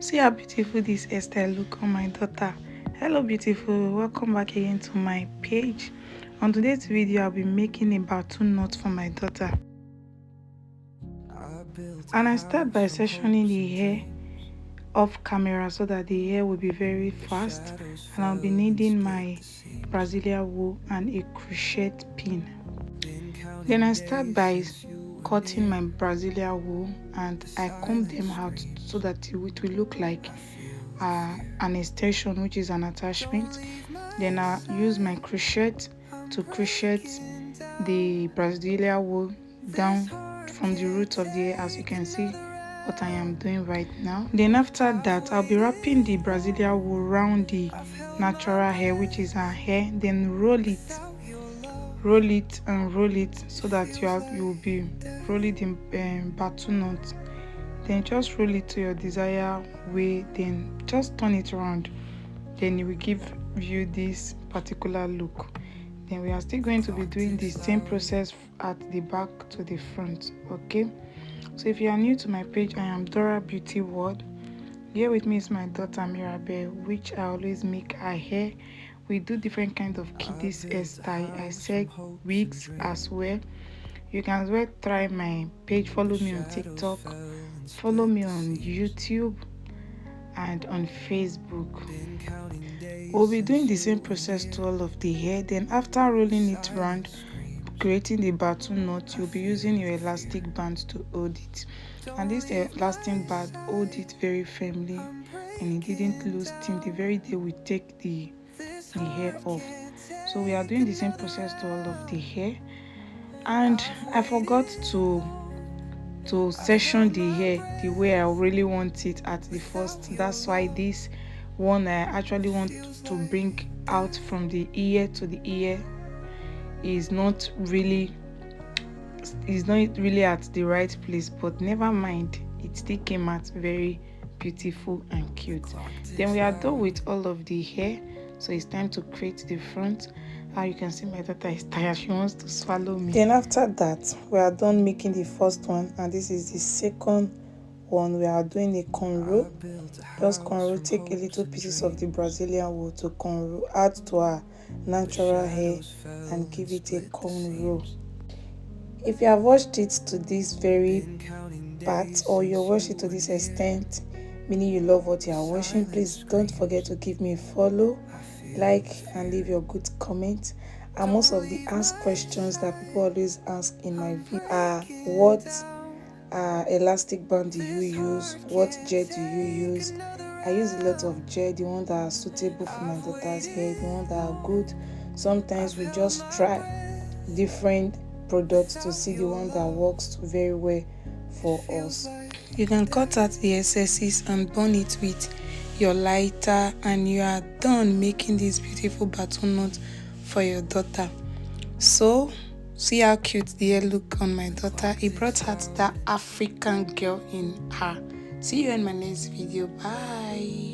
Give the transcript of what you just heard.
See how beautiful this hairstyle look on my daughter. Hello beautiful, welcome back again to my page. On today's video I'll be making a Bantu knot for my daughter, and I start by sectioning the hair off camera so that the hair will be very fast, and I'll be needing my Brazilian wool and a crochet pin. Then I start by cutting my Brazilian wool and I comb them out so that it will look like an extension, which is an attachment. Then I use my crochet to crochet the Brazilian wool down from the root of the hair, as you can see what I am doing right now. Then after that I'll be wrapping the Brazilian wool around the natural hair, which is her hair, then roll it and roll it so that you will be rolling the Bantu knot. Then just roll it to your desired way, then just turn it around, then it will give you this particular look. Then we are still going to be doing the same process at the back to the front. Okay, so if you are new to my page, I am Dora Beauty World. Here with me is my daughter Mirabel, which I always make her hair. We do different kind of kiddies hairstyle. I sell wigs as well. You can as well try my page, follow me on TikTok, follow me on YouTube and on Facebook. We'll be doing the same process to all of the hair. Then after rolling it around, creating the Bantu knot, you'll be using your elastic band to hold it, and this elastic band hold it very firmly and it didn't lose steam the very day we take the hair off. So we are doing the same process to all of the hair, and I forgot to section the hair the way I really want it at the first. That's why this one I actually want to bring out from the ear to the ear is not really at the right place, but never mind, it still came out very beautiful and cute. Then we are done with all of the hair, so it's time to create the front. You can see my daughter is tired, she wants to swallow me. Then after that we are done making the first one, and this is the second one. We are doing a cornrow. Just cornrow, take a little pieces of the Brazilian wool to cornrow, add to our natural hair and give it a cornrow. If you have watched it to this very part, or you watched it to this extent, meaning you love what you are watching, please don't forget to give me a follow, like and leave your good comment. And most of the ask questions that people always ask in my video are: what elastic band do you use, what gel do you use? I use a lot of gel, the ones that are suitable for my daughter's hair, the ones that are good. Sometimes we just try different products to see the one that works very well for us. You can cut out the excesses and burn it with your lighter, and you are done making this beautiful Bantu knot for your daughter. So see how cute the hair look on my daughter. It brought out that African girl in her. See you in my next video. Bye.